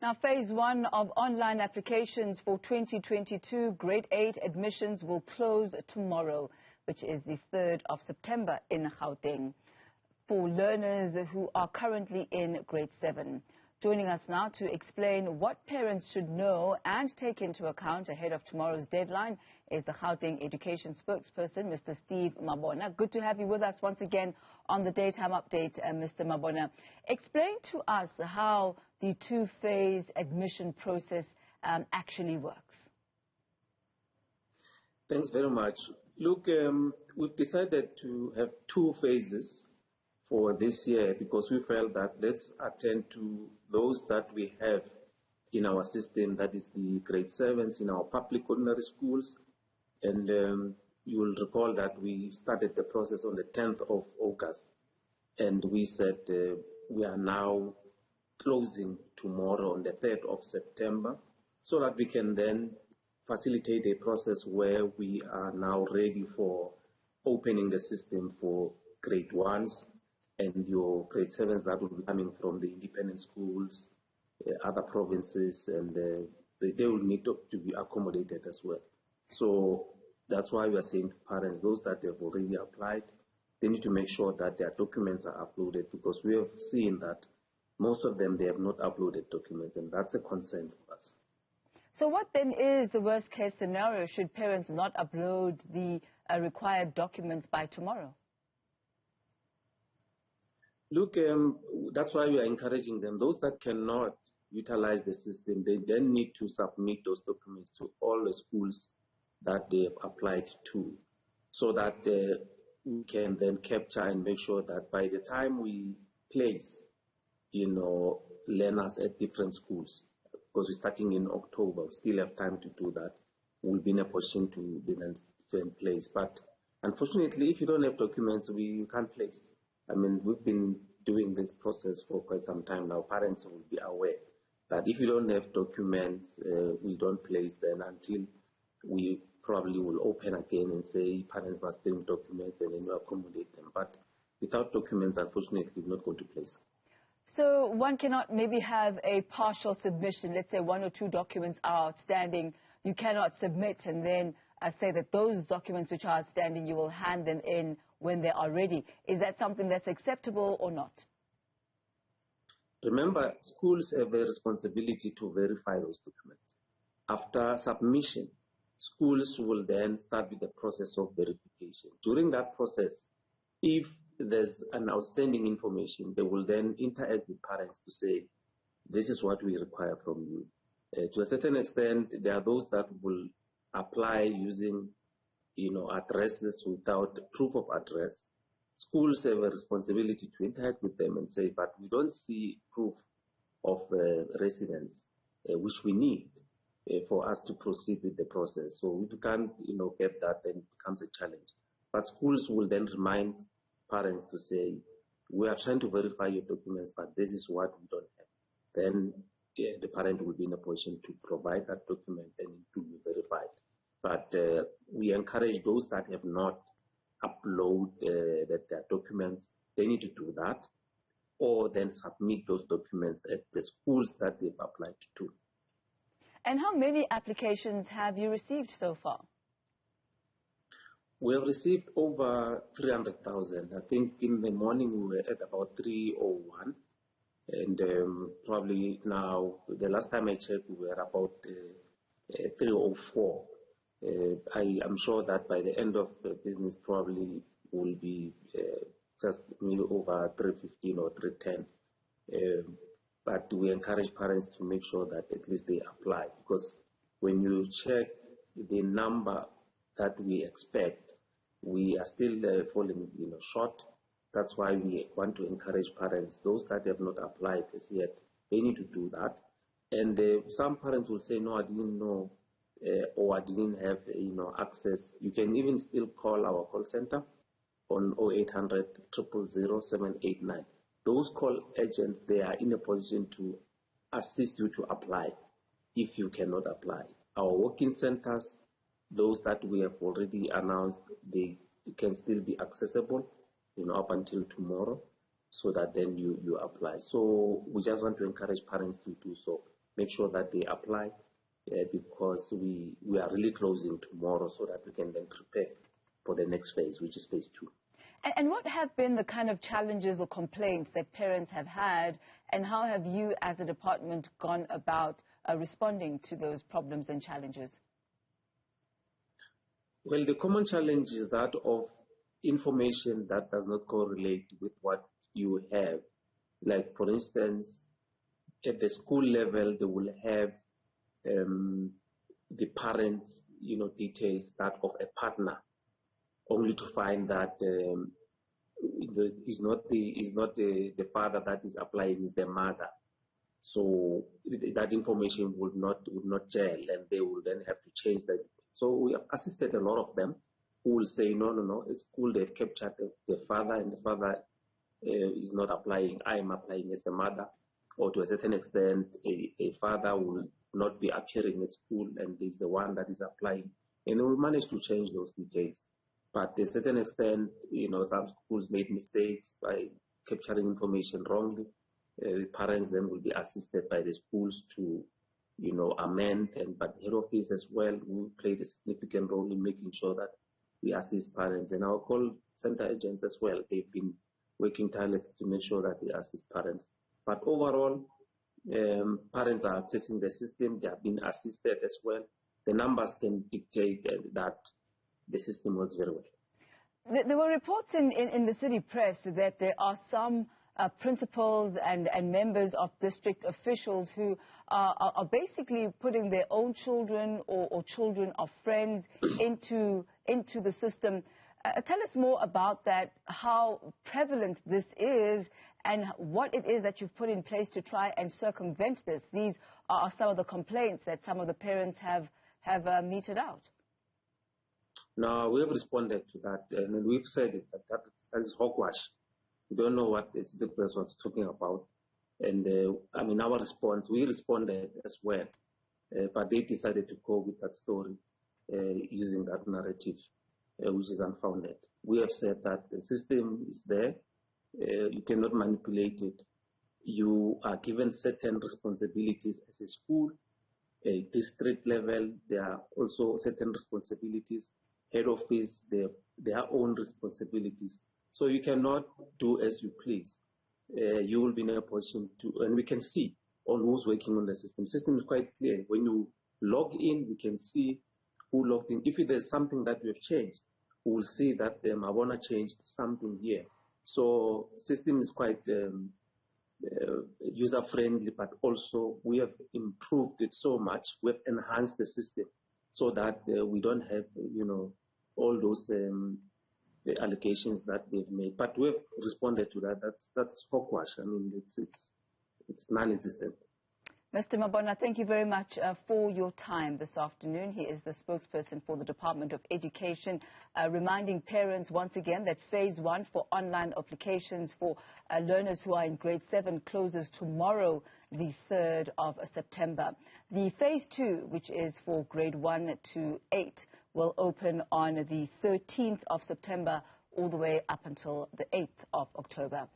Now, phase 1 of online applications for 2022 grade 8 admissions will close tomorrow, which is the 3rd of September in Gauteng, for learners who are currently in grade 7. Joining us now to explain what parents should know and take into account ahead of tomorrow's deadline is the Gauteng Education spokesperson, Mr. Steve Mabona. Good to have you with us once again on the Daytime Update, Mr. Mabona. Explain to us how the two-phase admission process actually works. Thanks very much. Look, we've decided to have 2 phases for this year because we felt that let's attend to those that we have in our system, that is the grade 7s in our public ordinary schools. And you will recall that we started the process on the 10th of August. And we said we are now closing tomorrow on the 3rd of September so that we can then facilitate a process where we are now ready for opening the system for grade 1s and your grade 7s that will be coming from the independent schools, other provinces, and they will need to be accommodated as well. So that's why we are saying to parents, those that have already applied, they need to make sure that their documents are uploaded, because we have seen that most of them, they have not uploaded documents, and that's a concern for us. So what then is the worst case scenario should parents not upload the required documents by tomorrow? Look, that's why we are encouraging them. Those that cannot utilize the system, they then need to submit those documents to all the schools that they have applied to, so that we can then capture and make sure that by the time we place, learners at different schools, because we're starting in October, we still have time to do that. We'll be in a position to be in place. But unfortunately, if you don't have documents, you can't place. I mean, we've been doing this process for quite some time now. Parents will be aware that if you don't have documents, we don't place them until we probably will open again and say parents must bring documents and then you accommodate them. But without documents, unfortunately, we're not going to place. So one cannot maybe have a partial submission. Let's say 1 or 2 documents are outstanding. You cannot submit and then say that those documents which are outstanding, you will hand them in when they are ready. Is that something that's acceptable or not? Remember, schools have a responsibility to verify those documents. After submission, schools will then start with the process of verification. During that process, if there's an outstanding information, they will then interact with parents to say, this is what we require from you. To a certain extent, there are those that will apply using addresses without proof of address. Schools have a responsibility to interact with them and say, but we don't see proof of residence, which we need for us to proceed with the process. So if you can't, get that, then it becomes a challenge. But schools will then remind parents to say, we are trying to verify your documents, but this is what we don't have. Then the parent will be in a position to provide that document and it will be verified. But we encourage those that have not uploaded their documents, they need to do that, or then submit those documents at the schools that they've applied to. And how many applications have you received so far? We have received over 300,000. I think in the morning we were at about 301. And probably now, the last time I checked, we were about 304. I am sure that by the end of the business, probably will be just maybe over 315 or 310. But we encourage parents to make sure that at least they apply, because when you check the number that we expect, we are still falling short. That's why we want to encourage parents, those that have not applied as yet, they need to do that. And some parents will say, no, I didn't know, or I didn't have access. You can even still call our call center on 0800 000 789. Those call agents, they are in a position to assist you to apply if you cannot apply. Our working centers, those that we have already announced, they can still be accessible up until tomorrow, so that then you apply. So we just want to encourage parents to do so. make sure that they apply because we are really closing tomorrow so that we can then prepare for the next phase, which is phase 2. And what have been the kind of challenges or complaints that parents have had, and how have you as a department gone about responding to those problems and challenges? Well, the common challenge is that of information that does not correlate with what you have. Like, for instance, at the school level, they will have the parents, details that of a partner, only to find that is not the father that is applying, is the mother. So that information would not gel, and they will then have to change that. So we have assisted a lot of them who will say, no, at school they've captured the father, and the father is not applying. I am applying as a mother, or to a certain extent, a father will not be appearing at school and is the one that is applying, and we will manage to change those details. But to a certain extent, some schools made mistakes by capturing information wrongly. Parents then will be assisted by the schools to, amend, but head office as well will play a significant role in making sure that we assist parents. And our call center agents as well, they've been working tirelessly to make sure that we assist parents. But overall, parents are accessing the system. They have been assisted as well. The numbers can dictate that the system works very well. There were reports in the city press that there are some principals and members of district officials who are basically putting their own children or children of friends into the system. Tell us more about that, how prevalent this is, and what it is that you've put in place to try and circumvent this. These are some of the complaints that some of the parents have meted out. No, we have responded to that, and we've said it, that is hogwash. We don't know what the person was talking about. And our response, we responded as well, but they decided to go with that story using that narrative, which is unfounded. We have said that the system is there. You cannot manipulate it. You are given certain responsibilities as a school. District level, there are also certain responsibilities. Head office, their own responsibilities. So you cannot do as you please. You will be in a position to, and we can see on who's working on the system. The system is quite clear. When you log in, we can see who logged in. If there's something that we have changed, we will see that Mabona changed something here. So system is quite user-friendly, but also we have improved it so much. We have enhanced the system so that we don't have, all those allegations that they've made. But we have responded to that. That's hogwash. It's non-existent. Mr. Mabona, thank you very much for your time this afternoon. He is the spokesperson for the Department of Education, reminding parents once again that Phase 1 for online applications for learners who are in Grade 7 closes tomorrow, the 3rd of September. The Phase 2, which is for Grade 1 to 8, will open on the 13th of September all the way up until the 8th of October.